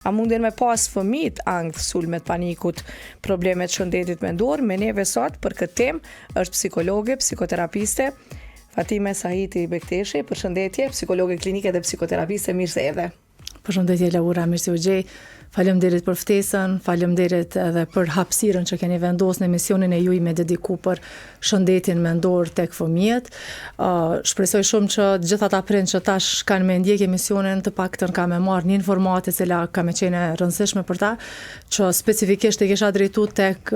A mundin me pas fëmijët ankth, sulmet, panikut, problemet shëndetit mendor, me neve sot për këtë temë është psikologe, psikoterapiste Fatime Sahiti Bekteshi, përshëndetje, psikologe klinike dhe psikoterapiste, mirë se erdhe. Përshëndetje Laura, mirë se u gjej. Faleminderit për ftesën, faleminderit edhe për hapësirën që keni vendosur në emisionin e juaj me dediku për shëndetin mendor tek fëmijët. Shpresoj shumë që të gjithat ata prindër që tash kanë me ndjek emisionin të paktën kanë me marrë një informatë e cila ka me qenë e rëndësishme për ta, që specifikisht e kisha drejtuar tek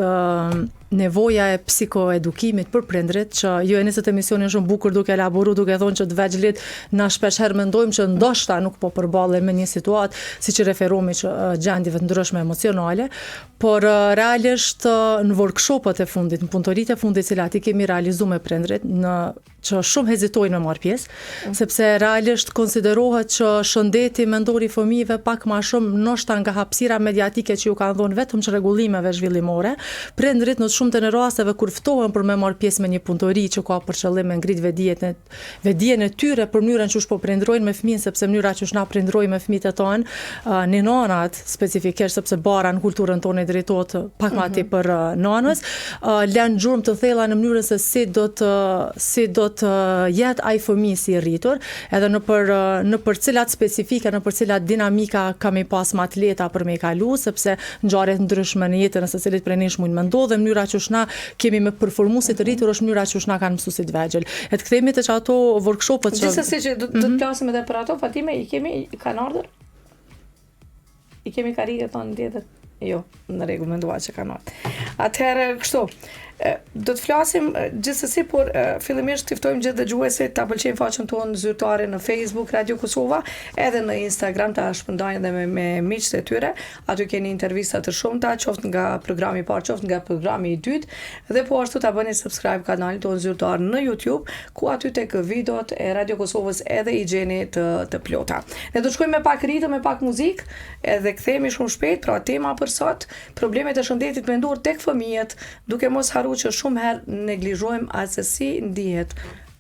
nevoja e psikoedukimit për prindrit, që ju e nisët emisionin shumë bukur duke elaboruar, duke thonë që të vegjëlit na shpesh herë mendojmë që ndoshta nuk po përballem me një situatë siç i referohemi që gjendjeve të ndryshme emocionale, por realisht në workshopet e fundit, në punëtoritë e fundit cilat i kemi realizuar me prindrit, që shumë hezitojnë me marrë pjesë, sepse realisht konsiderohet që shëndeti mendor i fëmijëve pak më shumë ndoshta nga hapësira mediatike që ju kanë dhënë vetëm çrregullimeve zhvillimore, prindrit në shumë të rasteve kur ftohen për me marrë pjesë me një punëtori që ka për qëllim me ngrit vetdijen e tyre për mënyrën që po prindrojnë me fëmijën, sepse mënyra që na prindrojmë me fëmijët e tonë, në nanat specifikisht sepse bara në kulturën tonë drejtohet pak më tepër nanës, lën gjurmë të thella në mënyrën se si do të jetë ai fëmijë si rritur, edhe në për cilat specifika, në për cilat dinamika kam i pas më të lehta për me kalu, sepse ngjarje të ndryshme në jetën e secilit prej nesh mund të ndodhe, mënyra që na kemi me performuesit të rritur është mënyra që na kanë mësuesit vegjël. E të kthehemi te ato workshopet që gjithsesi që do të flasim edhe për ato, Fatime, kanë ardhur? I kemi karriere tonë tjetër? Jo, në rregull, mendova që kanë ardhur. Atëherë kështu, do të flasim gjithsesi, por fillimisht të ftojmë gjithë dëgjuesit ta pëlqejnë faqen tonë zyrtare në Facebook Radio Kosova, edhe në Instagram ta shpërndajnë edhe me miqtë e tyre. Aty keni intervista të shumta, qoftë nga programi i parë, qoftë nga programi i dytë, dhe po ashtu ta bëni subscribe kanalit tonë zyrtar në YouTube, ku aty tek videot e Radio Kosovës edhe i gjeni të plota. Ne do të shkojmë me pak ritëm, me pak muzikë, edhe kthehemi shumë shpejt. Pra tema për sot, problemet e shëndetit mendor tek fëmijët, duke mos që shumë herë neglizhojmë atë se si ndihet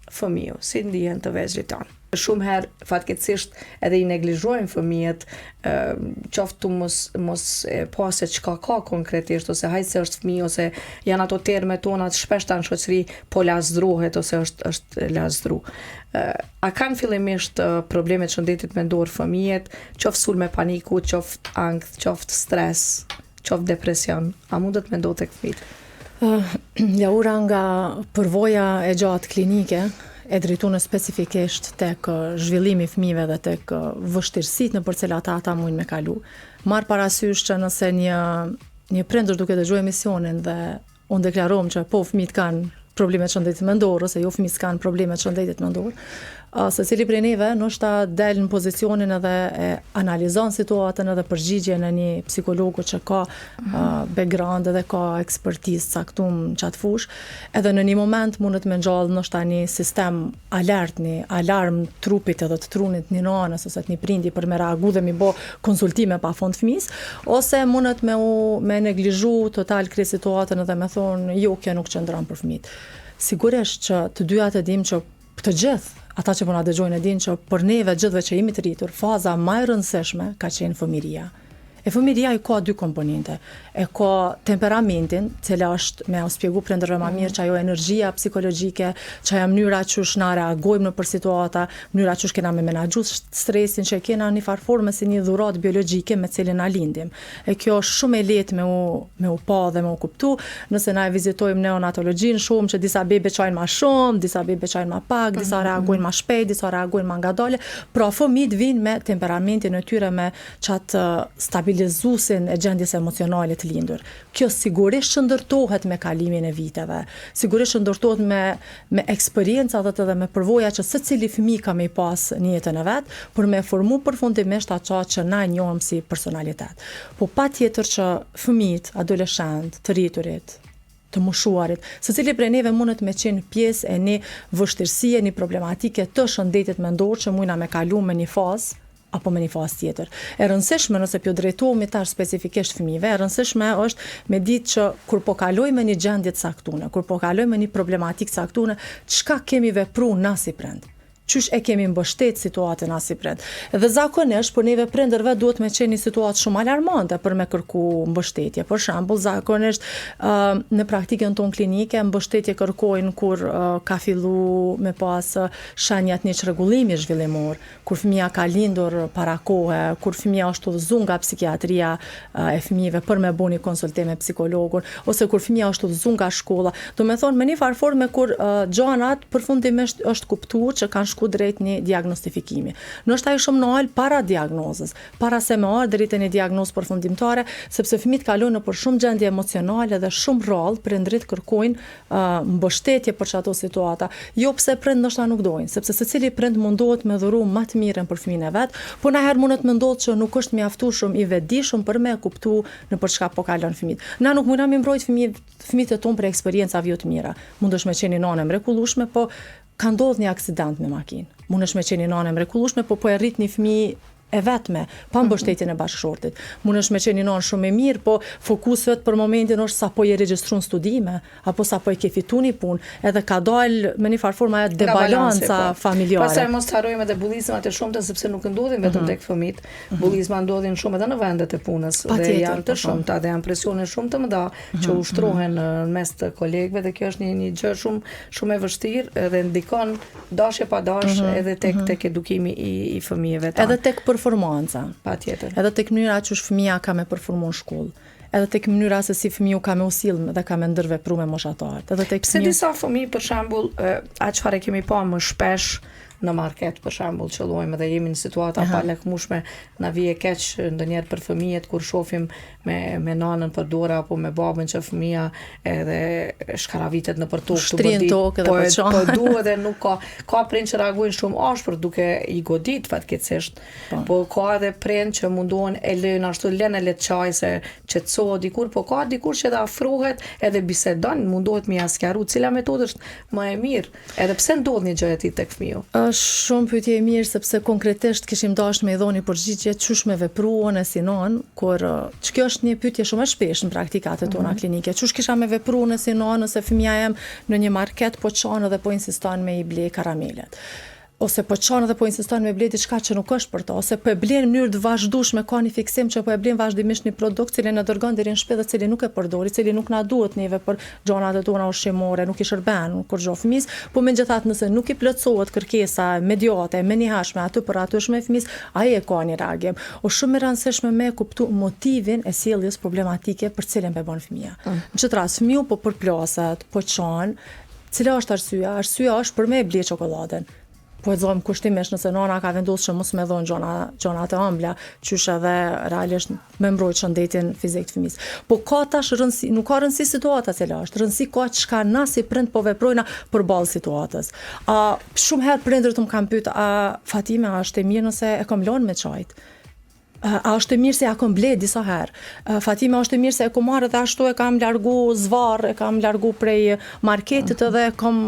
fëmiu, si ndihen të vegjëlit tanë. Shumë herë fatkeqësisht edhe i neglizhojmë fëmijët, qoftë mos pase çka ka konkretisht, ose hajtë se është fëmijë, ose janë ato terme tona të shpeshta në shoqëri, po lazdrohet ose është lazdru. A kanë fillimisht problemet shëndetit mendor fëmijët, qoftë sulme paniku, qoftë ankth, qoftë stres, qoftë depresion, a mundet me ndodhë tek fëmijët? Laura, nga përvoja e gjatë klinike e drejtuar specifikisht tek zhvillimi i fëmijëve dhe tek vështirësitë në për cilat ata mundin me kalu. Marr parasysh që nëse një prindër duke dëgjuar emisionin dhe unë deklarom që po fëmijët kanë problemet shëndetit mendor ose jo fëmijët kanë problemet shëndetit mendor, secili prej neve ndoshta del në pozicionin edhe e analizon situatën edhe përgjigjen e një psikologu që ka background edhe ka ekspertizë caktuar në çat fush, edhe në një moment mundet me ngjall ndoshta një sistem alert, një alarm trupit edhe të trunit një nanës ose të një prindi për me reagu dhe mi bo konsultime pa fond fëmis, ose mundet me neglizhu total krejt situatën edhe me thonë jo, kjo nuk qëndron për fëmijët. Sigurisht që të dyja të dim që të gjithë ata që po na dëgjojnë e dinë që për neve gjithëve që jemi të rritur, faza më e rëndësishme ka qenë fëmijëria. E fëmijëria i ka dy komponente. E ka temperamentin, cila është me u shpjegu prindërve më mirë, që ajo energjia psikologjike, që ajo mënyra që na reagojmë në për situata, mënyra që kena me menaxhu stresin, që kena një farforme si një dhuratë biologjike me cilën na lindim. E kjo është shumë e lehtë me u pa dhe me u kuptu. Nëse na e vizitojmë neonatologjinë, shohim që disa bebe çajnë më shumë, disa bebe çajnë më pak, disa reagojnë më shpejt, disa reagojnë më ngadale. Pra fëmijët vinë me temperamentin e tyre, me çat stabilizuesin e gjendjes emocionale të lindur. Kjo sigurisht që ndërtohet me kalimin e viteve, sigurisht që ndërtohet me eksperjencat edhe me përvoja që secili fëmijë ka me pas në jetën e vet, për me formu përfundimisht ato që na njohim si personalitet. Po patjetër që fëmijët, adoleshent, të rriturit, të moshuarit, secili prej neve mundet me qenë pjesë e një vështirësie, një problematike të shëndetit mendor që mujna me kalu me një fazë apo me një fazë tjetër. E rëndësishme nëse pjo drejtohemi tash specifikisht fëmijëve, e rëndësishme është me ditë që kur po kalojmë një gjendje të caktuar, kur po kalojmë një problematikë të caktuar, çka kemi vepruar na si prind. qysh e kemi mbështet situatën as si prind. Edhe zakonisht për neve prindërve duhet me qenë një situatë shumë alarmante për me kërku mbështetje. Për shembull, zakonisht në praktikën tonë klinike mbështetje kërkojnë kur ka fillu me pas shenjat një çrregullimi zhvillimor, kur fëmia ka lindur para kohe, kur fëmia është udhëzuar nga psikiatria e fëmijëve për me bëni konsultim me psikologun, ose kur fëmia është udhëzuar nga shkolla. Do me thonë me një farë forme kur gjanat përfundimisht është kuptuar që kanë shku drejt një diagnostifikimi. Nështë ai shumë nal para diagnozës, para se me ardhur deri te një diagnozë përfundimtare, sepse fëmijët kalojnë nëpër shumë gjendje emocionale dhe shumë rrallë prindrit kërkojnë mbështetje për çato situata. Jo pse prind ndoshta nuk dojnë, sepse secili prind mundohet me dhuru më të mirën për fëmin e vet, por na herë mundet me ndodhë që nuk është mjaftueshëm i vetëdijshëm për me kuptu në për çka po kalon fëmijët. Na nuk mundam mi mbrojt fëmijët e tonë për eksperiencave jo të mira. Mundesh me qenë nanë mrekullueshme, po ka ndodhur një aksident me makinë. Mundesh me qenë nanë mrekullueshme, po e rrit një fëmijë e vetme, pa mbështetjen e bashkëshortit. Mundesh me qenë nanë shumë e mirë, po fokuset për momentin është sa po je regjistruar studime, apo sa po e ke fitu një punë, edhe ka dalë me një farë forma e debalanca familjare. Pastaj mos harrojmë edhe bullizmat e shumta, sepse nuk ndodhin vetëm tek fëmijët. Bullizmat ndodhin shumë edhe në vendet e punës dhe janë të shumta dhe janë presione shumë të mëdha që ushtrohen në mes të kolegëve dhe kjo është një gjë shumë e vështirë dhe ndikon dashje pa dashje edhe tek edukimi i fëmijëve. Edhe tek performanca. Patjetër. Edhe tek mënyra që fëmia ka me performu në shkollë. Edhe tek mënyra se si fëmiu ka me usill dhe ka me ndërvepru me moshatarët. Edhe tek pse disa fëmijë për shembull, çfarë kemi pa më shpesh në market për shembull, qëllojmë dhe jemi në situata pa lakmueshme, na vije keq ndonjëherë për fëmijët kur shohim me nanën për dorë apo me babën që fëmia edhe shkaravitet nëpër tokë, po duhet dhe nuk ka prind që reagojnë shumë ashpër duke i godit fatkeqësisht. Po ka edhe prind që mundohen e lënë ashtu lënë le të çaj se qetësohet dikur, po ka dikur që edhe afrohet edhe bisedon, mundohet me ia sqaruar cila metodë është më e mirë, edhe pse ndodh një gjë e tillë tek fëmiu. Shumë pyetje e mirë, sepse konkretisht kishim dashur me i dhoni përgjigje çush me vepruon e si non, kur kjo është një pyetje shumë e shpeshtë në praktikat e tona klinike. Çush kisha me vepruon e si non nëse fëmia jem në një market po çon edhe po insiston me i ble karamelet. Ose po çon edhe po insiston me ble diçka që nuk është për to, ose po e blen në mënyrë të vazhdueshme, ka një fiksim që po e blen vazhdimisht një produkt cilin e dërgon deri në shtëpi dhe cili nuk e përdor, cili nuk na duhet neve për gjonat e tona ushqimore, nuk i shërben kur gjo fëmis, po megjithatë nëse nuk i plotësohet kërkesa imediate, menjëhershme aty për aty shme fëmis, ai e ka një reagim. O shumë e rëndësishme me kuptu motivin e sjelljes problematike për cilën po bën fëmia. Në çdo rast fëmiu po përplaset, po çon, cila është arsyeja? Arsyeja është për me e ble çokoladën. Po e dhom kushtimisht nëse nana ka vendosur që mos me dhon gjonat e ëmbla, qysh edhe realisht me mbrojt shëndetin fizik të fëmisë. Po ka tash rëndësi, nuk ka rëndësi situata cila është, rëndësi ka çka na si prind po veprojna përballë situatës. Shumë herë prindërit më kanë pyet, Fatime, a është e mirë nëse e kam lënë me çajt? A është e mirë se ja kam ble disa herë? Fatime, është e mirë se e kam marrë dhe ashtu e kam largu zvarr, e kam largu prej marketit edhe kam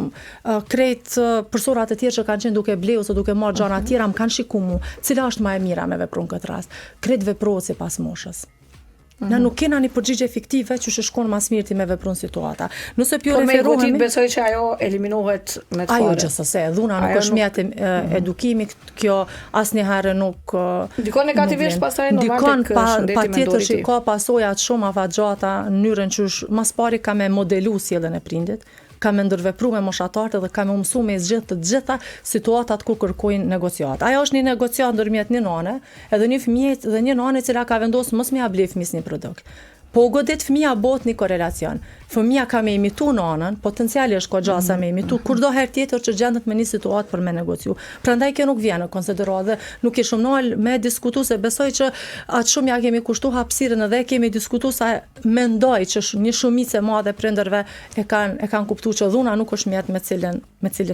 krejt përsorat e tjerë që kanë qenë duke ble ose duke marrë gjana tjera, më kanë shiku mu. Cila është më e mira me vepru në këtë rast? Krejt veprohet sipas moshës. Na nuk kena një përgjigje fiktive që shkon mas mirë ti me vepru në situata. Nëse pjo referohemi... Po me godit besoj që ajo eliminohet me të fare. Ajo gjithsesi, dhuna nuk është mjet edukimi, kjo asnjëherë nuk... Dikon negativisht pastaj normal tek shëndeti mendori. Patjetër që ka pasojat shumë afatgjata në mënyrën që mas pari ka me modelu sjelljen e prindit, ka me ndërvepru me moshatarët dhe ka me mësu me zgjidh të gjitha situatat ku kërkojnë negociat. Ajo është një negociat ndërmjet një nane, edhe një fëmijë dhe një nane cila ka vendosur mos me ia ble fëmis një produkt. Po godit fëmia bëhet një korelacion. Fëmia ka me imitu nanën, potencialisht ka gjasa me imitu, kurdo herë tjetër që gjendet me një situatë për me negociu. Prandaj kjo nuk vjen në konsiderat dhe nuk i shumë nal me diskutu, se besoj që atë shumë ja kemi kushtu hapësirën edhe kemi diskutu sa mendoj që një shumicë e madhe prindërve e kanë kuptu që dhuna nuk është mjet me cilin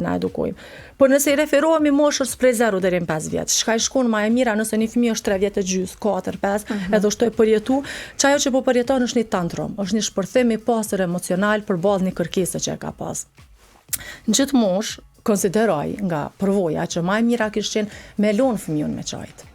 na edukojmë. Por nëse i referohemi moshës prej 0 deri në 5 vjeç, shka i shkon më e mira nëse një fëmijë është 3 vjet e gjys, 4, 5, edhe është e përjetu, çajo që po përjeton është një tantrum, është një shpërthim i pastër emocional përballë një kërkese që e ka pas. Në çdo moshë konsideroj nga përvoja që më e mira kishte qenë me lon fëmijën me çajt.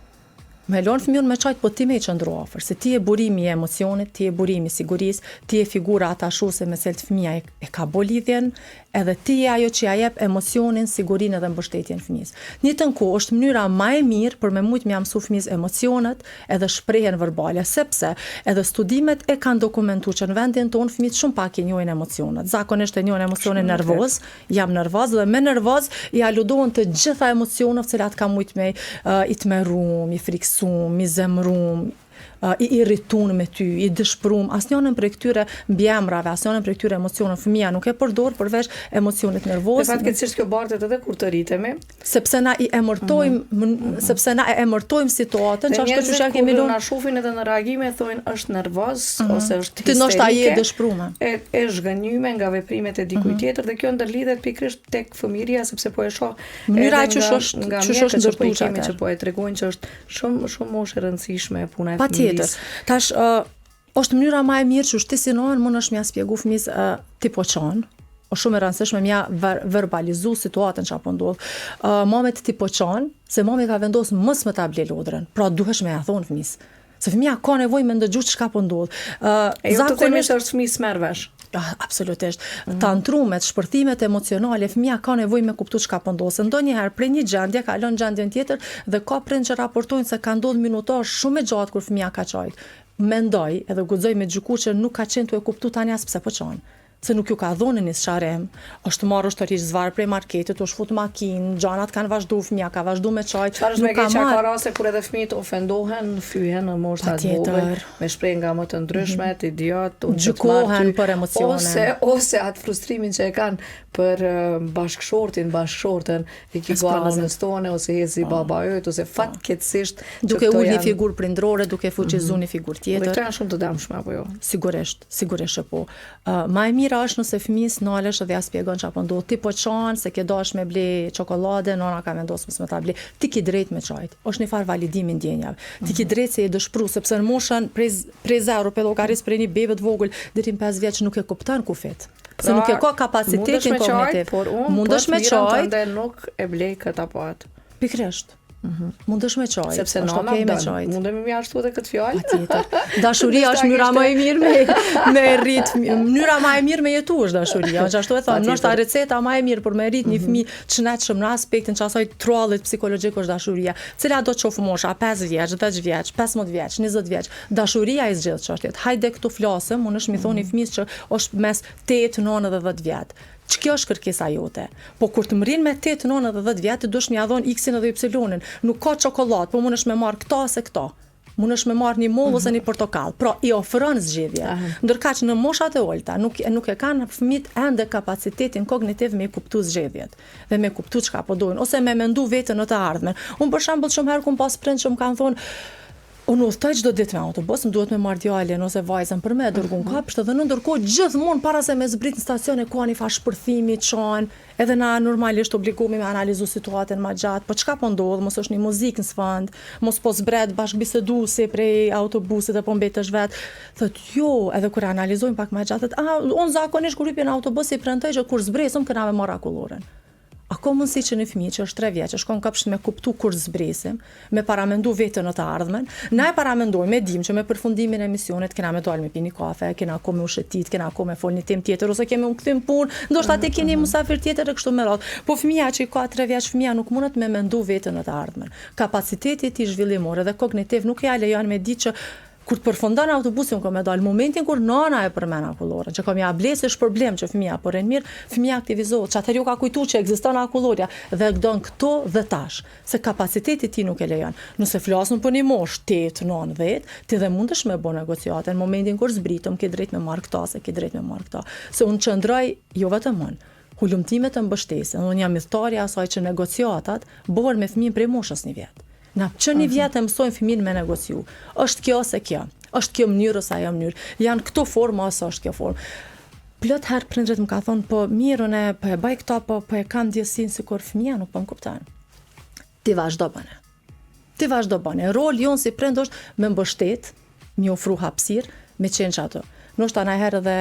Me lënë fëmijën me qajt, po ti me i qëndru afër, se ti e burimi i emocionit, ti e burimi i sigurisë, ti e figura atashuese me cilët fëmia e ka bo lidhjen, edhe ti e ajo që ja jep emocionin, sigurinë edhe mbështetjen fëmijës. Njëtën kohë është mënyra më e mirë për me mujt me mësu fëmijës emocionet edhe shprehjen verbale, sepse edhe studimet e kanë dokumentuar që në vendin tonë fëmijët shumë pak e njohin emocionet. Zakonisht e njohin emocionin nervoz, jam nervoz dhe me nervoz i aludohen të gjitha emocionet cilat ka mujt me i tmerrum, i friksum, i zemrum, i irritun me ty, i dëshpërum, asnjënën prej këtyre mbiemrave, asnjënën prej këtyre emocioneve fëmia nuk e përdor përveç emocionit nervoz. Fatkeqësisht kjo bartet edhe kur të rritemi, sepse na i emërtojmë, sepse na e emërtojmë situatën, çfarë që ja kemi lënë. Na shohin edhe në reagime thonë është nervoz ose është histerike. Ti ndoshta je dëshpërume. E zhgënjyme nga veprimet e dikujt tjetër dhe kjo ndërlidhet pikërisht tek fëmijëria sepse po e shoh mënyra që është ndërtuar që po e tregojnë që është shumë moshë e rëndësishme puna e fëmijës. Tash është mënyra më e mirë që ti sinohen mund është mja spjegu fëmijës ti po qan. Është shumë e rëndësishme mja verbalizu situatën që apo ndodh. Mamet ti po qan, se mami ka vendosur mos me ta ble lodrën. Pra duhesh me ja thonë fëmijës. Se fëmia ka nevojë me ndëgju çka po ndodh. Zakonisht është fëmijë smerr vesh. Absolutisht. Tantrumet, shpërthimet emocionale, fëmia ka nevojë me kuptu çka po ndodh. Ndonjëherë prej një gjendje kalon gjendjen tjetër dhe ka prind që raportojnë se ka ndodhur minutazh shumë e gjatë kur fëmia ka qajt. Mendoj edhe guxoj me gjyku që nuk ka qenë tu e kuptu tani as pse po qan. Se nuk ju ka dhonë një sharem, është marrë është të rishë zvarë prej marketit, është fut makinë, gjanat kanë vazhdu, fëmija ka vazhdu me qajt. Çfarë është me keq ka raste kur edhe fëmijët ofendohen, fyhen në moshta të vogël, me shprehje nga më të ndryshme, të idiot, gjykohen për emocione. Ose atë frustrimin që e kanë për bashkëshorten, i kiguan në stone, ose hezi baba yt, ose fatkeqësisht duke ulë një figurë prindrore, duke fuqizuar një figurë tjetër. Këto janë shumë të dëmshme apo jo? Sigurisht po. Më e mira është nëse fëmijës nalesh dhe ja spjegon çfarë po ndodh. Ti po qan se ke dash me ble çokoladë, nona ka vendosur mos me ta ble. Ti ke drejt me çajt. Është një farë validimi ndjenjave. Ti ke drejt se je dëshpëruar sepse në moshën prej 0 pedogjaris prej një bebe të vogël deri në 5 vjeç nuk e kupton kufit. Se nuk e ka kapacitetin kognitiv. Mundesh me çajt, por nuk e blej këtë apo atë. Pikërisht. Mundesh me çaj. Sepse nona me çaj. Mundemi më ashtu edhe këtë fjalë. Patjetër. Dashuria është mënyra më e mirë me rrit, mënyra më e mirë me jetu është dashuria. Ashtu e thon, ndoshta receta më e mirë për me rrit një fëmijë çnetshëm në aspektin që asaj trollit psikologjik është dashuria. Cila do të qof mosha 5 vjeç, 10 vjeç, 15 vjeç, 20 vjeç. Dashuria i zgjidh çështjet. Hajde këtu flasëm, unë është mi thoni fëmijës që është mes 8, 9 dhe 10 vjet. Kjo është kërkesa jote. Po kur të mrin me 8, 9 dhe 10 vjet, duhesh m'ia dhon X-in edhe Y-in. Nuk ka çokoladë, po mundesh me marr këto ose këto. Mundesh me marr një mollë ose një portokall. Pra i ofron zgjedhje. Ndërkaq në moshat e ulta nuk e kanë fëmijët ende kapacitetin kognitiv me kuptu zgjedhjet dhe me kuptu çka po doin ose me mendu veten në të ardhmen. Unë për shembull shumë herë kum pas prind që më kanë thonë unë udhtoj çdo ditë me autobus, më duhet me marr djalin ose vajzën për me dërgu në kapsht dhe në ndërkohë gjithmonë para se me zbrit në stacion e ka një farë shpërthimi, çan, edhe na normalisht obligumi me analizu situatën më gjatë, po çka po ndodh, mos është një muzikë në sfond, mos po zbret bashkëbiseduesi prej autobusit apo mbetesh vet. Thot jo, edhe kur analizojmë pak më gjatë, unë zakonisht kur hyj në autobus i premtoj që kur zbresëm këna me marr akulloren. A ka mundësi që një fëmijë që është 3 vjeç, shkon kapsht me kuptu kur zbresim, me paramendu veten në të ardhmen, na e paramendojmë, e dim që me përfundimin e misionit kena me dalë me pi një kafe, kena ko me ushetit, kena ko me fol një temë tjetër ose kemi kthym punë, ndoshta te keni musafir tjetër e kështu me radhë. Po fëmia që ka 3 vjeç, fëmia nuk mundet me mendu veten në të ardhmen. Kapaciteti i tij zhvillimor dhe kognitiv nuk ja lejon me ditë që kur të përfundon autobusin ka me dal momentin kur nana e përmend akullorën, që kam ja blesë është problem që fëmia po ren mirë, fëmia aktivizohet, që atëherë ju ka kujtuar që ekziston akullorja dhe don këto dhe tash, se kapaciteti i tij nuk e lejon. Nëse flasim për një moshë 8, 9, 10, ti dhe mundesh me bë negociate në momentin kur zbritëm, ke drejt me marr këta, se ke drejt me marr këta. Se unë qëndroj jo vetëm unë. Hulumtimet të mbështesin, unë jam udhëtarja asaj që negociatat bëhen me fëmijën prej moshës 1 vjet. Na që 1 vjet e mësojmë fëmijën me negociu. Është kjo ose kjo. Është kjo mënyrë ose ajo mënyrë. Janë këto forma ose është kjo formë. Plot herë prindërit më ka thonë, po mirën e po e baj këto, po e kam ndjesinë sikur fëmia nuk po më kupton. Ti vazhdo bëne. Ti vazhdo bëne. Roli jon si prind është me mbështet, me ofru hapësirë, me qenë çato. Ndoshta na herë edhe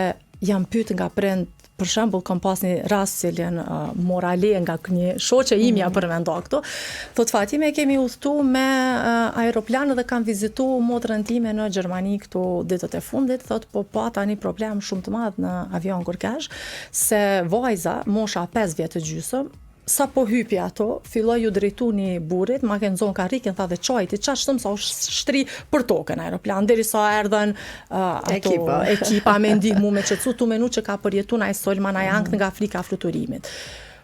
jam pyet nga prind për shembull kam pas një rast cilën morale nga një shoqe imja për me ndo këtu. Thot Fatime, kemi udhëtu me aeroplan dhe kam vizitu motrën time në Gjermani këtu ditët e fundit, thot po pata një problem shumë të madh në avion kur kesh, se vajza, mosha 5 vjetë të gjysëm, sa po hypi ato, filloi ju drejtu një burit, ma ke nxon karrikën, tha dhe qajti, qa shtëm sa u shtri për tokën aeroplan, deri sa erdhen ekipa me ndihmu me qetësu, tu menu që ka përjetu na e solma na jankë nga frika fluturimit.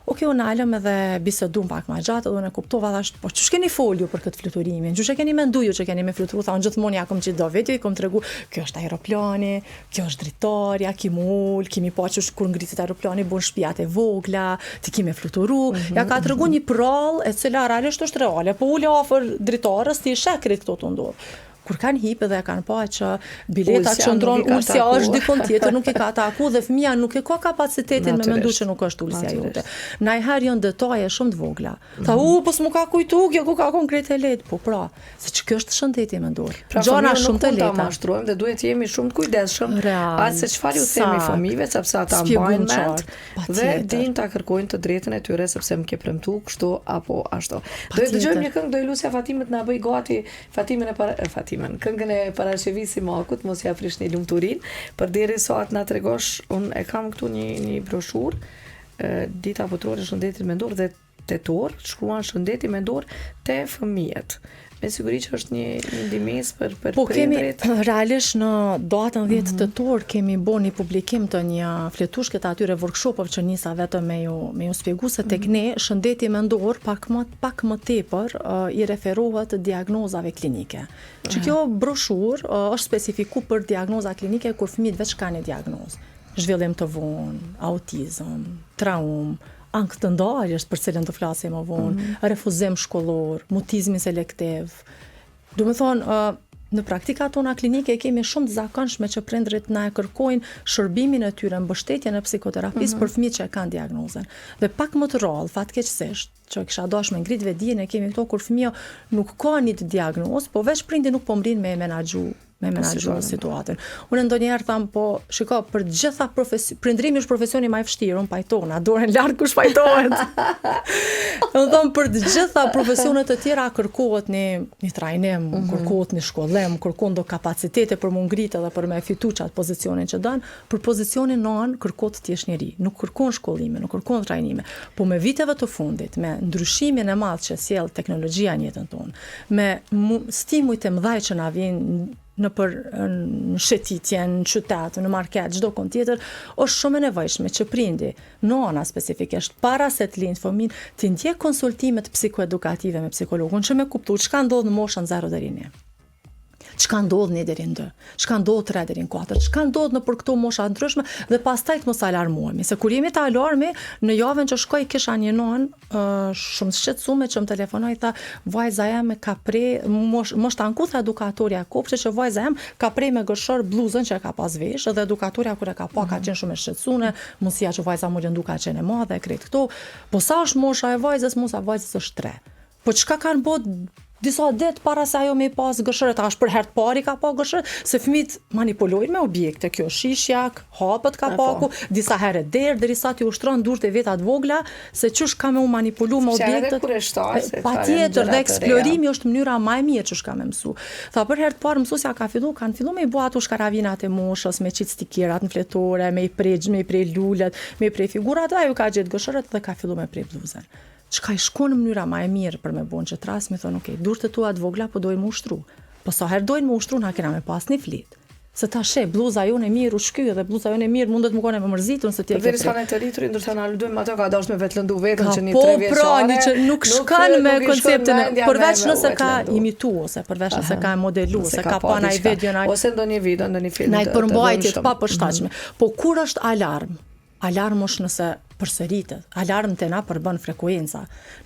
Oke, unë alëm edhe bisedum pak ma gjatë, edhe unë e kuptova dhe po që keni folju për këtë fluturimin, që keni menduju që keni me fluturu, tha unë gjithmonë ja kom që do vetju, i kom të regu, kjo është aeroplani, kjo është dritarja, kimi pa që kur ngritit aeroplani, bon shpijat e vogla, ti kime fluturu, ja ka të regu një prall e cila realisht është reale, po ule ofër dritarës, ti shekrit këto të ndodhë. Kur kanë hipë dhe kanë pa që bileta qëndron ulsja është dikon tjetër, nuk e ka ataku dhe fëmija nuk e ka kapacitetin me mendu që nuk është ulsja jote. Najher janë detaje shumë të vogla. Tha, po s'mu ka kujtu, kjo ku ka konkret e letë. Po pra, se që kjo është shëndeti me ndur. Gjana shumë të leta. Pra, mashtrojmë dhe duhet jemi shumë të kujdesshëm. Atë se çfarë ju themi fëmijëve, sepse ata mbajnë mend dhe dinë ta kërkojnë të drejtën e tyre sepse më ke premtu kështu apo ashtu. Do të dëgjojmë një këngë do Lucia Fatimet na bëj gati këngën e parashevisi Makut, mos ja frish një lumturin, për deri sa atë na tregosh, unë e kam këtu një broshurë, dita botërore shëndetit mendor dhe tetor, shkruan shëndeti mendor te fëmijët. Me siguri që është një ndihmës për po prindërit. Kemi realisht në datën 10 tetor kemi bën një publikim të një fletushke të atyre workshopove që nisa vetëm me ju shpjegu se tek ne shëndeti mendor pak më tepër i referohet diagnozave klinike. Që kjo broshur është specifiku për diagnoza klinike kur fëmijët veç kanë një diagnozë. Zhvillim të vonë, autizëm, traumë, ankth të ndarjes për cilën të flasim më vonë, refuzim shkollor, mutizmi selektiv. Do të thonë, në praktikat tona klinike kemi shumë të zakonshme që prindrit na e kërkojnë shërbimin e tyre, mbështetjen e psikoterapisë për fëmijët që e kanë diagnozën. Dhe pak më të rrallë, fatkeqësisht, që kisha dashur me ngrit vetdijen e kemi këto kur fëmia nuk ka një diagnozë, po veç prindi nuk po mrin me menaxhu situatën. Unë ndonjëherë tham, po, shiko, për gjitha prindrimi është profesioni më i vështirë, unë pajtona, dorën larg kush pajtohet. Unë them për të gjitha profesionet të tjera kërkohet një trajnim, kërkohet një shkollim, kërkon do kapacitete për mu ngritë edhe për me fitu qatë pozicionin që dënë, për pozicionin non kërkohet të jesh njeri, nuk kërkon shkollime, nuk kërkon trajnime, po me viteve të fundit, me ndryshimin e madh që sjell teknologjia në jetën tonë, me stimujt e mëdhaj që na vijnë në shëtitje, në qytet, në market, çdo kon tjetër, është shumë e nevojshme që prindi, nona specifikisht, para se të lindë fëmin, të ndjek konsultimet psikoedukative me psikologun, që me kuptu çka ndodh në moshën 0 deri në 1. Çka ndodh në 1 deri në 2, çka ndodh 3 deri në 4, çka ndodh në për këto mosha ndryshme dhe pastaj të mos alarmohemi. Se kur jemi të alarmi, në javën që shkoj kisha një nonë shumë shqetësuar që më telefonoi tha, vajza jam ka pre, mosh tankutha edukatorja e kopshte që vajza jam ka pre me gëshor bluzën që ka pas vesh dhe edukatorja kur e ka pa ka qenë shumë e shqetësuar, mosia që vajza më lëndu ka qenë e madhe krejt këto. Po sa është mosha e vajzës, mosa e vajzës është 3. Po çka kanë bërë disa ditë para se ajo me pas gëshëret, është për herë të pari ka pa gëshëret, se fëmijët manipulojnë me objekte, kjo shishjak, hapët ka paku, disa herë derisa ti ushtron durët e veta të vogla, se çush ka me u manipulu me objektet. Patjetër, dhe eksplorimi është mënyra më e mirë çush ka me mësu. Tha për herë të parë mësuesja kanë filluar me i bë ato shkaravinat e moshës, me çit stikirat në fletore, me i prej lulet, me i prej figurat, ajo ka gjetë gëshëret dhe ka filluar me prej bluzën. Çka i shkon në mënyra më e mirë për me bon që tras, me thonë, okay, durët e tua të vogla, po dojnë më ushtru. Po sa herë dojnë më ushtru, na kena me pas një flit. Se ta she, bluza jonë e mirë u shky dhe bluza jonë e mirë mundet më kone me mërzitur se ti e ke. Përveç kanë të rriturin, ndërsa na lëdojmë ato ka dashur me vetë lëndu vetën që një 3 vjeçare. Po pra, një që nuk shkan me konceptin, përveç nëse ka imitu ose përveç nëse ka modelu, ose ka pa naj video, ose ndonjë video, ndonjë film. Naj përmbajtje të papërshtatshme. Po kur është alarm? Alarm është nëse përsëritet. Alarm të na përbën frekuenca.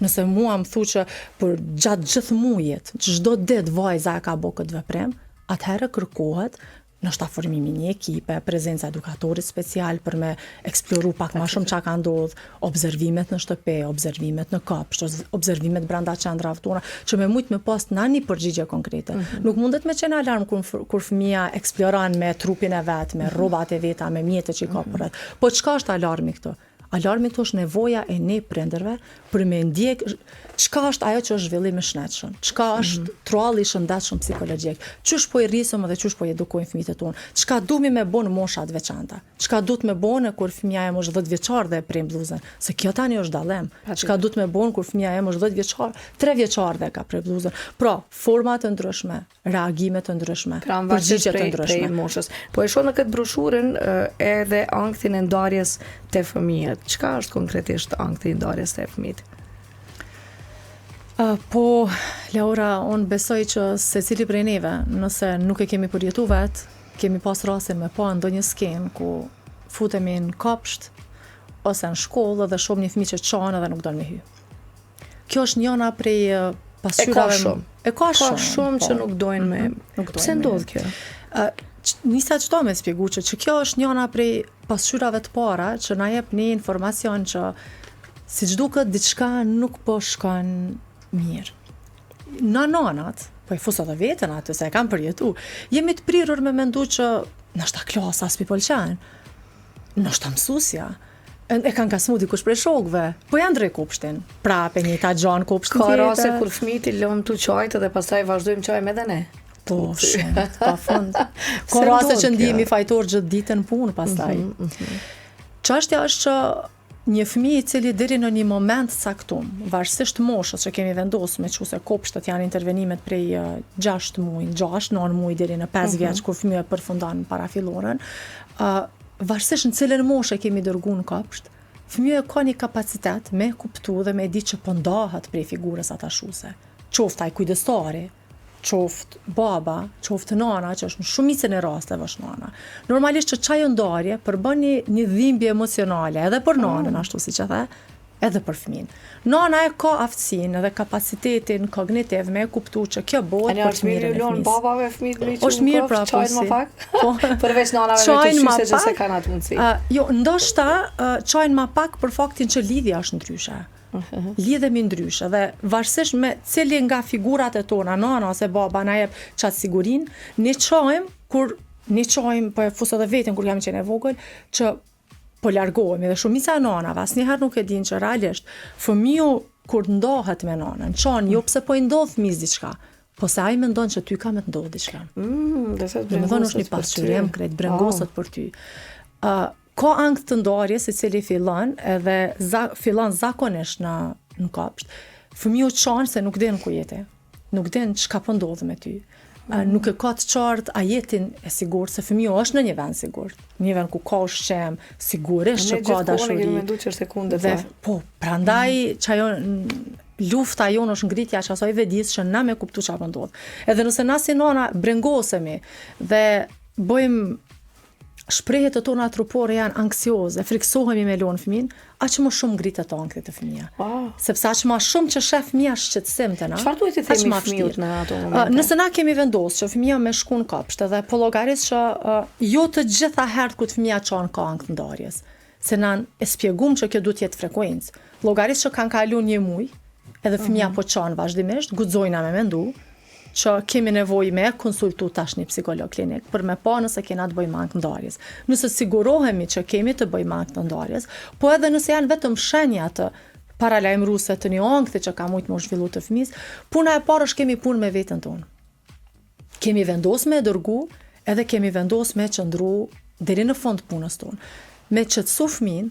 Nëse mua më thu që për gjatë gjithë mujit, çdo ditë vajza ka bë këtë veprim, atëherë kërkohet nështë formimi një ekipe, prezenca edukatorit special për me eksploru pak ma shumë qa ka ndodh, observimet në shtëpe, observimet në kopsht, observimet brenda qendrave tona, që me mujt me pas në një përgjigje konkrete. Nuk mundet me qenë alarm kur fëmija eksploran me trupin e vet, me rrobat e veta, me mjetët që i ka përret. Po çka është alarmi këtu? Alarmi këtu është nevoja e ne prindërve për me ndjek çka është ajo që është zhvillim i shëndetshëm, çka është trulli i shëndetshëm psikologjik, çush po i rrisëm dhe çush po i edukojmë fëmijët e tonë, çka duhemi me bën mosha të veçanta, çka duhet me bën kur fëmia jam është 10 vjeçar dhe e prem blluzën, se kjo tani është dallem, çka duhet me bën kur fëmia jam është 10 vjeçar, 3 vjeçar dhe ka prem blluzën. Pra, forma të ndryshme, reagime të ndryshme, përgjigje të ndryshme. Moshës. Po e shoh në këtë broshurën edhe anktin e ndarjes te fëmijët. Çka është konkretisht ankti i ndarjes te fëmijët? Po, Laura, unë besoj që secili prej neve, nëse nuk e kemi përjetu vetë, kemi pas rasin me pa ndonjë skenë ku futemi në kopsht ose në shkollë dhe shohim një fëmijë që çon edhe nuk don me hy. Kjo është njëna prej pasqyrave. Ka shumë që nuk dojnë me. Pse ndodh kjo? Nisa qëto me spjegu që kjo është njëna prej pasqyrave të para që na jep një informacion që si duket diçka nuk po shkon mirë. Nanat, po e fusa dhe vetën aty se e kam përjetu, jemi të prirur me mendu që nështë klasa s'pi pëlqen, nështë mësusja, e kanë kasmu dikush prej shokëve, po janë drejt kopshtin, prape një ta gjanë kopshtin tjetër. Ka rase kur fëmijët i lëm tu qajtë dhe pastaj vazhdojmë qajmë edhe ne. Po, shumë, pa fund. Ka rase që ndihemi fajtor gjithë ditën punë pastaj. Çështja është që një fëmijë i cili deri në një moment caktuar, varësisht moshës që kemi vendosur me çuse kopshtet janë intervenimet prej 6 muaj, 9 muaj deri në 5 vjeç kur fëmia përfundon parafilloren, varësisht në cilën moshë kemi dërguar në kopsht, fëmia ka një kapacitet me kuptu dhe me di që po ndahet prej figurës atashuese. Qoftë ai kujdestari, qoftë baba, qoftë nana, që është në shumicën e rasteve është nana. Normalisht që çajo ndarje përbën një dhimbje emocionale, edhe për nanën, ashtu siç e the, edhe për fëmin. Nana e ka aftësinë edhe kapacitetin kognitiv me kuptu që kjo bëhet për të mirën e fëmis. Babave fëmijët me që është mirë pra çajnë më pak? Përveç nanave me të shyse që se kanë atë mundësi. Jo, ndoshta çajnë më pak për faktin që lidhja është ndryshe. Lidhemi ndryshe dhe varësisht me cili nga figurat e tona, nana ose baba na jep çat sigurinë, ne çojmë po e fus edhe veten kur jam qenë e vogël që po largohemi dhe shumica e nanave asnjëherë nuk e dinë që realisht fëmiu kur ndahet me nanën, çon jo pse po i ndodh fëmis diçka, po se ai mendon që ty ka me të ndodh diçka. Domethënë është një pasqyrim krejt brengosët për ty. Ka ankth të ndarjes i cili fillon edhe fillon zakonisht në kopsht. Fëmiu çon se nuk din ku jete. Nuk din çka po ndodh me ty. Nuk e ka të qartë a jetin e sigurt se fëmiu është në një vend sigurt. Një vend ku ka ushqim, sigurisht që ka dashuri. Ne menduar që është e kundërta. Po, prandaj çajo lufta jonë është ngritja që asaj vedis që na me kuptu çfarë po ndodh. Edhe nëse na si nana brengosemi dhe bëjmë shprehjet e tona trupore janë anksioze, friksohemi me lon fëmin, aq më shumë ngritet ankthi të fëmia. Sepse aq më shumë që shef fëmia shqetësim te na. Çfarë duhet të themi fëmijët në ato momente? Nëse na kemi vendosur që fëmia me shku në kopsht edhe po llogaris që jo të gjitha herët kur fëmia çon ka ankth ndarjes, se na e shpjegum që kjo duhet jetë frekuencë. Llogaris që kanë kaluar një muaj, edhe fëmia po çon vazhdimisht, guxojna me mendu që kemi nevojë me konsultu tash një psikolog klinik për me pa nëse kena të bëjmë ankth ndarjes. Nëse sigurohemi që kemi të bëjmë ankth ndarjes, po edhe nëse janë vetëm shenja të paralajmëruese të një ankthi që ka mujt më zhvillu të fëmis, puna e parë është kemi punë me veten tonë. Kemi vendosur me dërgu, edhe kemi vendosur me qëndru deri në fund punës tonë. Me qetësu fëmin,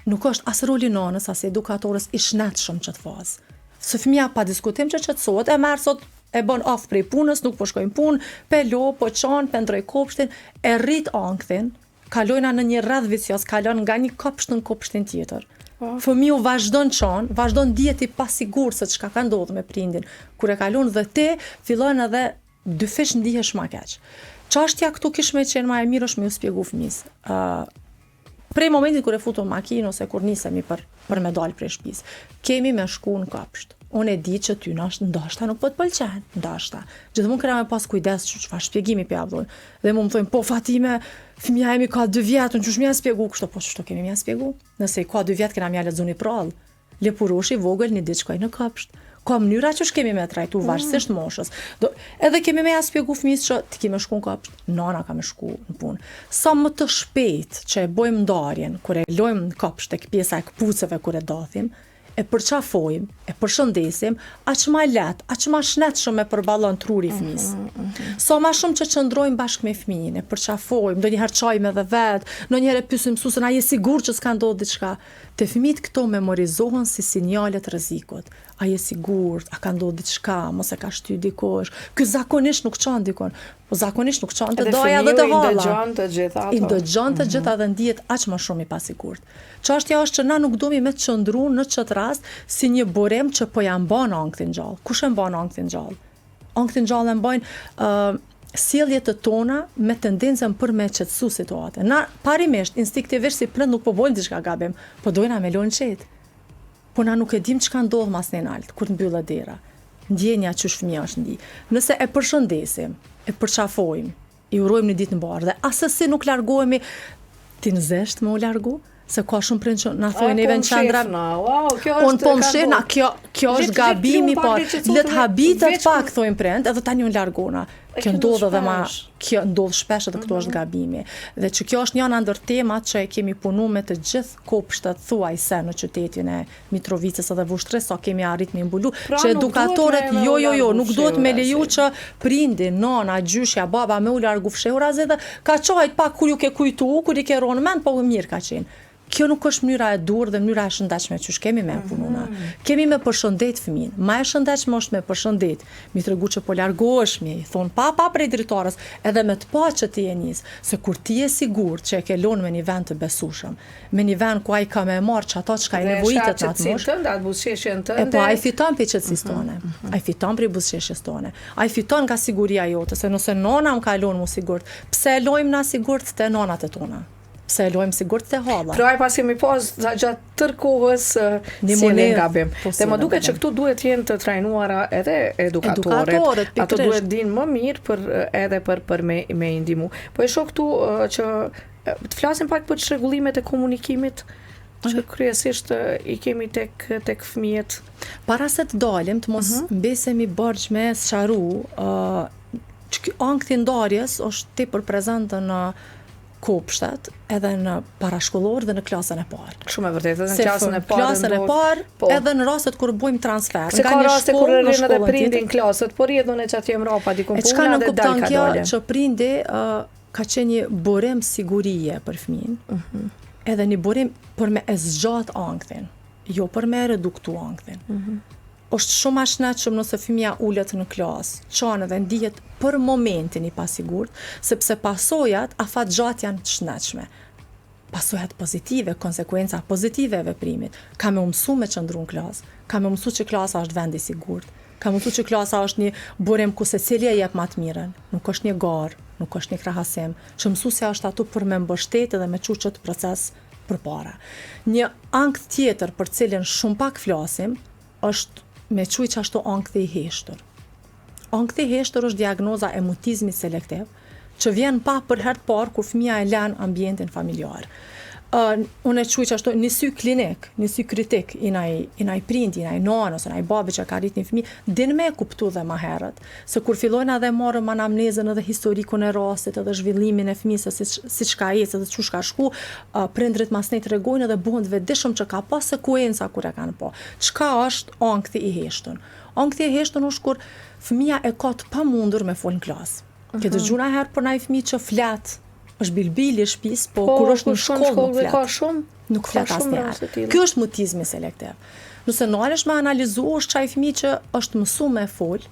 nuk është as roli nanës as edukatorës i shnetshëm që të fazë. Se fëmia pa diskutim që qetësohet, e merr sot e bën off prej punës, nuk po shkojnë punë, pe lo, po çon, pe ndroj kopshtin, e rrit ankthin, kalojna në një rreth vicioz, kalon nga një kopsht në kopshtin tjetër. Fëmiu vazhdon çon, vazhdon dihet i pasigurt se çka ka ndodhur me prindin. Kur e kalon dhe ti, fillon edhe dyfish ndihesh më keq. Çështja këtu kish më qenë më e mirë është më u shpjegu fëmis. prej momentit kur e futëm makinë ose kur nisemi për me dalë prej shtëpisë, kemi me shku në kopsht. Unë e di që ty ndoshta nuk po të pëlqen, ndoshta. Gjithmonë kena me pas kujdes çfarë shpjegimi pe javën. Dhe më thonë, po Fatime, fëmia imi ka 2 vjet, unë çu më shpjegu kështu, po ç'to kemi më shpjegu? Nëse ka 2 vjet kena më lexuani prall. Lepuroshi vogël një ditë shkoj në kopsht. Ka mënyra që kemi me trajtu varësisht moshës. Edhe kemi me shpjegu fëmijës që ti kemi shku në kopsht, nana ka me shku në punë. Sa më të shpejt që e bojmë ndarjen, kur e lojmë në kopsht tek pjesa e këpucëve kur e dathim, e përqafojmë, e përshëndesim, aq ma let, aq ma shnetshëm e përballon truri fëmis. Sa ma shumë që qëndrojmë bashkë me fëmijën, e përqafojmë, ndonjëherë çajmë edhe vetë, ndonjëherë e pyesim mësuesin, a je sigurt që s'ka ndodhur diçka? Te fëmijët këto memorizohen si sinjale të rrezikut. A je sigurt, a ka ndodhur diçka, mos e ka shty dikush. Ky zakonisht nuk çon dikon. Po zakonisht nuk çon të doja dhe të halla. I ndëgjon të gjitha ato. I ndëgjon të gjitha dhe ndihet aq më shumë i pasigurt. Çështja është që na nuk duhemi me të qëndru në çët rast si një burim që po ja mban anktin gjallë. Kush e mban anktin gjallë? Anktin gjallë e mbajnë sjelljet të tona me tendencën për me qetësu situatën. Na parimisht instinktivisht si prind nuk po bëjmë diçka gabim, po dojna me lënë qetë. Po na nuk e dim çka ndodh mas në nalt kur të mbyllet dera. Ndjenja çush fëmia është ndi. Nëse e përshëndesim, e përçafojmë, i urojmë një ditë në bardhë, asesi nuk largohemi ti në zesht me u largu, se ka shumë prind që na thonë neve në qendra. Unë po mshirna, kjo është gabimi, po let habitet pak thonë prind, edhe tani unë largona. Kjo ndodh edhe kjo ndodh shpesh edhe këtu është gabimi. Dhe që kjo është njëra ndër temat që e kemi punuar me të gjithë kopshtet thuajse në qytetin e Mitrovicës edhe Vushtrës, sa kemi arrit me mbulu, që edukatorët nuk duhet me leju që prindi, nana, gjyshja, baba me u largu fshehurazi dhe ka çajt pak kur ju ke kujtu, kur i ke rënë mend, po mirë ka qenë. Kjo nuk është mënyra e durë dhe mënyra e shëndetshme që kemi me pununa. Kemi me përshëndet fëmin. Ma e shëndetshme është me përshëndet. Mi tregu që po largoheshmi, thonë pa prej dritarës, edhe me të pa që ti e njës. Se kur ti e sigurt që e ke lonë me një vend të besueshëm, me një vend ku ai ka me marrë që ato që ka i nevojitet në atë moshë, e po ai fiton për qetësisë tone. Ai fiton për buzëqeshjes tone. Ai fiton nga siguria jote, se nëse nona më ka lonë mu sigurt, pse e lojmë na sigurt te nonat e tona? Pse e lojmë sigurt te halla. Pra ai pas kemi pas gjatë tërë kohës sjelljen gabim. Dhe më duket që këtu duhet jenë të trajnuara edhe edukatorët. Ato duhet dinë më mirë edhe për me i ndihmu. Po e shoh këtu që të flasim pak për çrregullimet e komunikimit që kryesisht i kemi tek fëmijët. Para se të dalim, të mos mbesemi borxh me sqaru, ankthi ndarjes është tepër prezente në kopshtet, edhe në parashkollor dhe në klasën e parë. Shumë e vërtetë, edhe në klasën e parë. Klasën e parë, edhe në rastet kur bëjmë transfer. Se ka raste kur rrinë edhe prindi në klasët, por rrjedhën e çatje mrapa dikun puna dhe dal ka dalë. E çka nuk kupton kjo që prindi ka qenë një burim sigurie për fëmin, edhe një burim për me e zgjat ankthin, jo për me reduktu ankthin. Është shumë a shnetshëm nëse fëmia ulet në klasë, çon edhe ndihet për momentin i pasigurt, sepse pasojat afatgjat janë të shnetshme. Pasojat pozitive, konsekuenca pozitive e veprimit. Ka me mësu me qëndru në klasë, ka me mësu që klasa është vend i sigurt, ka me mësu që klasa është një burim ku secili e jep më të mirën, nuk është një garë, nuk është një krahasim, që mësuesja është atu për me mbështetë dhe me çu çet proces përpara. Një ankth tjetër për cilin shumë pak flasim është me quj që ashtu ankthi i heshtur. Ankthi i heshtur është diagnoza e mutizmit selektiv, që vjen pa për herë të parë kur fëmia e lën ambientin familjar. Unë e quj që ashtu një sy klinik, një sy kritik i naj prindi, i naj nonës, ose naj babi që ka rrit një fëmijë, din me e kuptu dhe ma herët. Se kur fillojnë edhe marrëm anamnezën edhe historikun e rastit, edhe zhvillimin e fëmijës, si që ka ecë edhe çush ka shku, prindrit mas ne tregojnë edhe buhen të vetëdijshëm që ka pas sekuenca kur e kanë pa. Çka është ankthi i heshtun? Ankthi i heshtun është kur fëmia e ka të pamundur me fol në klasë. Ke dëgjuar herë për naj fëmijë që flet, është bilbili i shtëpisë, po kur është në shkollë nuk flet asnjëherë. Ky është mutizmi selektiv. Nëse nalesh me analizu, është çaj fëmijë që është mësuar me fol,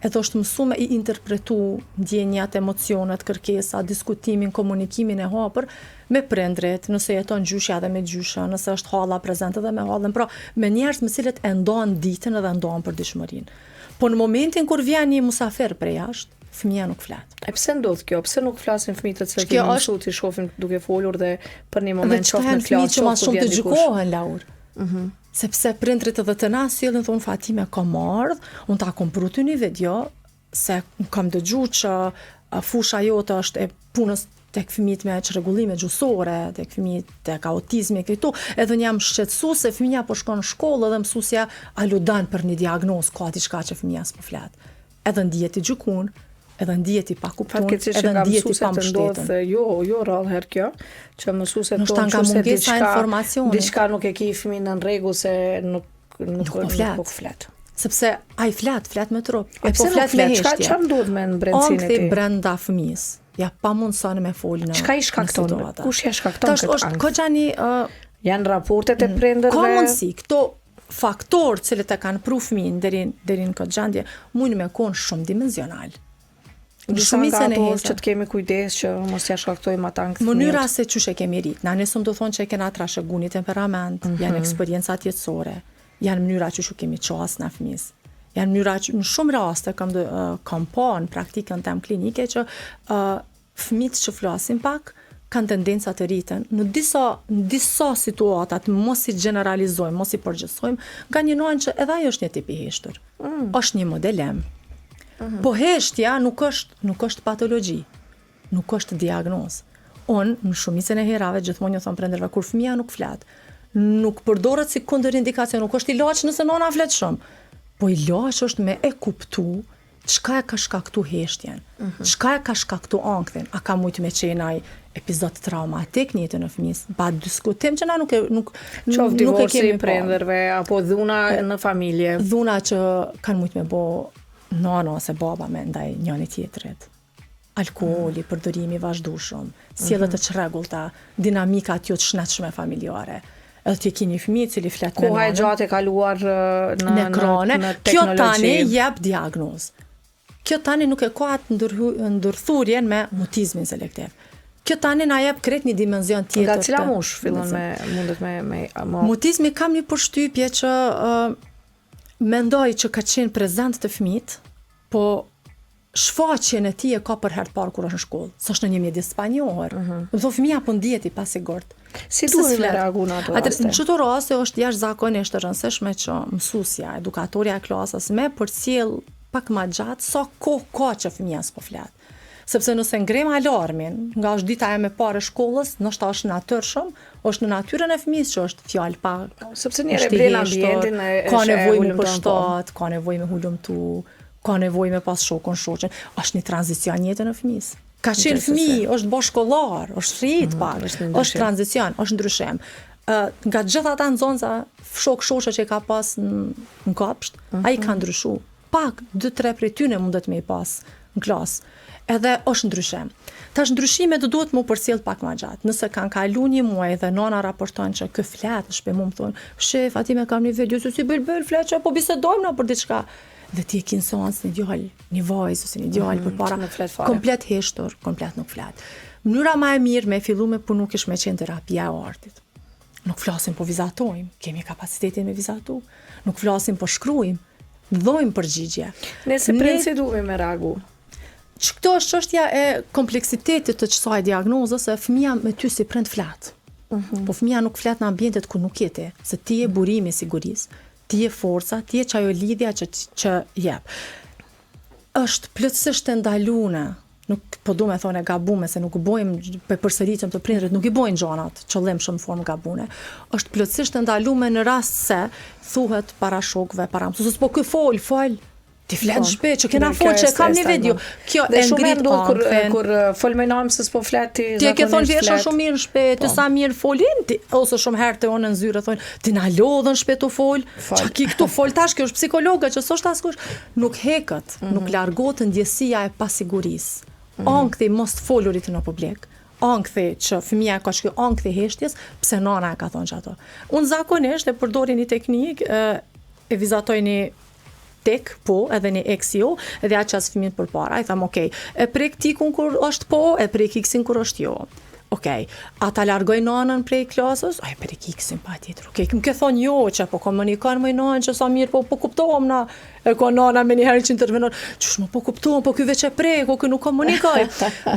edhe është mësuar me i interpretu ndjenjat, emocionet, kërkesa, diskutimin, komunikimin e hapur me prindrit, nëse jeton gjyshja dhe me gjyshën, nëse është halla prezente dhe me hallën, pra me njerëz me cilët e ndan ditën edhe ndan përditshmërinë. Po në momentin kur vjen një musafir prej jashtë, fëmia nuk flet. E pse ndodh kjo? Pse nuk flasin fëmijët të cilët Kjo kemi është- mësuar ti shohim duke folur dhe për një Dhe moment që qoftë janë në fëmijë klasë, që ma qoftë shumë kur të vjen dikush. gjykohen, Laur. Sepse prindrit edhe të na sillin thonë Fatime ka ardh, unë ta kom pru ty një video se kam dëgju që fusha jote është e punës tek fëmijët me çrregullime gjuhësore, tek fëmijët tek autizmi këtu, edhe unë jam shqetësuar se fëmia po shkon në shkollë dhe mësuesja aludan për një diagnozë, ka diçka që fëmia s'po flet. Edhe ndihet i gjykun, edhe ndihet i pakuptuar, Fatkeqësisht edhe nga ndihet i mësueset të ndodh, pambështetën. jo rrallë herë kjo, që mësueset Ndoshta nga thonë se mungesa e informacionit. diçka nuk e ki fëmin në rregull se nuk po flet. Sepse ai flet me trup. E Ai po pse nuk flet me flet? heshtje. Çfarë ndodh me brendsinë e Ankthi tij? brenda fëmis. Ja pa mundson me fol në. Çka i shkakton? në situata. Kush ja shkakton Tash këtë është ankth? goxha një Janë raportet e prindërve. ka mundësi këto faktorë cilët e kanë pru fëmin deri në këtë gjendje mund me konë shumë dimensional. Disa nga Shumicën e ato hesë. që të kemi kujdes që mos ja shkaktojmë ata ankth. Mënyra se çush e kemi rit. Na nesëm do thonë që e kena trashëguni temperament, janë eksperiencat jetësore, janë mënyra që kemi qas në fëmis. Janë mënyra që në shumë raste kam pa në praktikën tem klinike që fëmijët që flasin pak kanë tendenca të rriten. Në disa situatat, mos i generalizojmë, mos i përgjithsojmë, nga një anë që edhe ajo është një tip i heshtur. Është një modelem. Po heshtja nuk është patologji, nuk është diagnozë. Unë, në shumicën e herave, gjithmonë ju thon prindërve, kur fëmia nuk flet, nuk përdoret si kundërindikacion, nuk është ilaç nëse nona flet shumë. Po ilaç është me e kuptu çka e ka shkaktu heshtjen, çka e ka shkaktu ankthin, a ka mujt me qenë ai epizod traumatik në jetën e fëmijës, pa diskutim që na nuk Qoftë divorci i prindërve apo dhuna në familje. Dhuna që kanë mujt me bo nana ose baba me ndaj njëri tjetrit. Alkooli, përdorimi i vazhdueshëm, sjellje të çrregullta, dinamika të shëndetshme familjare. Edhe ti ke një fëmijë i cili flet me Koha e gjatë e kaluar në ekrane, në kjo teknologji. tani jep diagnozë. Kjo tani nuk e ka atë ndërthurjen me autizmin selektiv. Kjo tani na jep krejt një dimension tjetër. Nga cila moshë fillon mundet me Autizmi kam një përshtypje që mendoj që ka qenë prezent të fëmijët, po shfaqjen e tij e ka për herë të parë kur është në shkollë. S'është në një mjedis spanjohur. Do thonë fëmia po ndihet i pasigurt. Si duhet me reagu në ato raste? Në çdo raste është jashtëzakonisht e rëndësishme që mësuesja, edukatorja e klasës me përcjell pak më gjatë sa kohë ka që fëmia s'po flet. Sepse nëse ngrem alarmin, nga është dita e parë e shkollës, ndoshta është natyrshëm, është në natyrën e fëmijës që është fjalë pa. Sepse njëri blen ambientin ka nevojë me përshtat, ka nevojë me hulumtu, ka nevojë me pas shoqen. Është një tranzicion jetën e fëmijës. Ka qenë fëmijë, është bashkollar, është rrit pak, është tranzicion, është ndryshim. Nga gjitha ata nxonza shoqe që ka pas në kopsht, ai ka ndryshuar. Pak 2-3 prej tyre mundet me i pas në klasë. Edhe është ndryshim. Tash ndryshimet duhet mu përcjell pak më gjatë. Nëse kanë kalu një muaj dhe nona raporton që kë flet, shpe mu më thonë, shef, Fatime kam një video, si bël flet që po bisedojmë na për diçka. Dhe ti e ki në seancë një djalë, një vajzë ose një djalë përpara, komplet heshtur, komplet nuk flet. Mënyra më e mirë me fillu me punu kish me qenë terapia e artit. Nuk flasim po vizatojmë, kemi kapacitetin me vizatu. Nuk flasim po shkruajmë, dhojmë përgjigje. Nëse prindërit duhet me reagu. Këto është çështja e kompleksitetit të kësaj diagnozës, se fëmia me ty si prind flet. Po fëmia nuk flet në ambientet ku nuk je ti, se ti je burimi i sigurisë, ti je forca, ti je çajo lidhja që jep. Është plotësisht e ndaluar. Nuk po du me thonë e gabume, se nuk bojmë përsëritëm të prindrit, nuk i bojnë gjanat qëllimshëm në formë gabune. Është plotësisht e ndaluar në rast se thuhet para shokëve, para mësuesve, po ky fol. Ti flet shpejt, që kena fol që kam një video. Kjo e ngrit kur fol me namë se s'po flet ti. Ti e ke thonë vjesha shumë mirë shpejt, sa mirë folin ti, ose shumë herë te onë në zyrë thonë, ti na lodhën shpejt u fol. Çka ki këtu fol tash, kjo është psikologa që s'është askush, nuk hekët, nuk largohet ndjesia e pasigurisë. Ankthi mos folurit në publik. Ankthi që fëmia ka shkë ankthi heshtjes, pse nana e ka thonë çato. Unë zakonisht e përdori një teknikë, e vizatoj një tek po, edhe një ex jo, edhe ja qas fëmin për para, i tham, okej, e prek tikun kur është po, e prek x-in kur është jo. Okej, a ta largoj nanën prej klasës? Aj, për i kiksin pa tjetër. Okej, më ke thonë jo, që po komunikon me nanën që sa mirë, po kuptohem na, e ka nana me njëherë që intervenon, qësh më po kuptohem, po ky veç e prej, ko ky nuk komunikoj.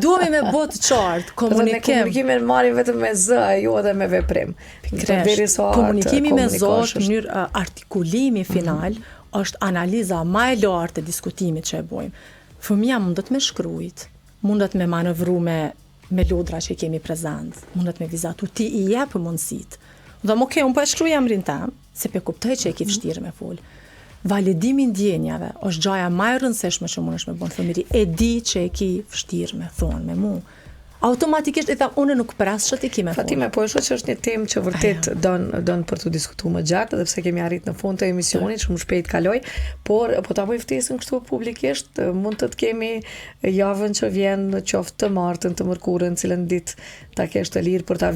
Duhemi me bot qartë, komunikim. Komunikimin marrim vetëm me zë, jo edhe me veprim. Komunikimi me zë është mënyrë artikulimi final, është analiza më e lartë e diskutimit që e bojmë. Fëmija mundet me shkrujt, mundet me manevru me lodra që i kemi prezent, mundet me vizatu, ti i jepë mundësit. Dhe më unë po e shkruaj emrin tem, se pe kuptoj që e ki vështirë me fol. Validimi ndjenjave është gjaja më e rëndësishme që mundesh me bën fëmiri. E di që e ki vështirë me thonë me mu. Automatikisht i tham, unë nuk pres që ti ki me thonë. Fatime, po e shoh që është një temë që vërtet don për të diskutuar më gjatë, edhe pse kemi arrit në fund të emisionit, shumë shpejt kaloj, por po ta bëj ftesën kështu publikisht, mund të kemi javën që vjen qoftë të martën, të mërkurën, cilën ditë ta kesh të lirë për ta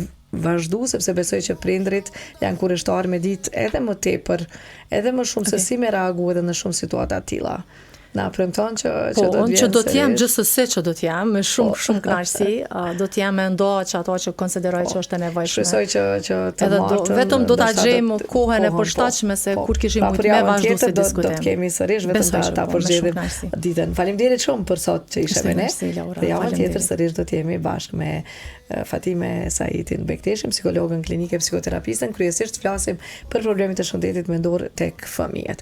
vazhdu, sepse besoj që prindrit janë kurreshtar me ditë edhe më tepër, edhe më shumë se si me reagu edhe në shumë situata të tilla. Na premton që do të vjen. Që do të jem gjithsesi që do të jem me shumë kënaqësi, do të jem ndo që ato që konsideroj që është e nevojshme. Shpresoj që të martën. Vetëm do ta gjejmë kohën e përshtatshme se kur kishim mund me vazhdu se diskutojmë. Do të kemi sërish vetëm ta përgjigjem ditën. Faleminderit shumë për sot që ishe me ne. Dhe javën tjetër sërish do të jemi bashkë me Fatime Saitin Bekteshin, psikologën klinike psikoterapistën, kryesisht flasim për problemet e shëndetit mendor tek fëmijët.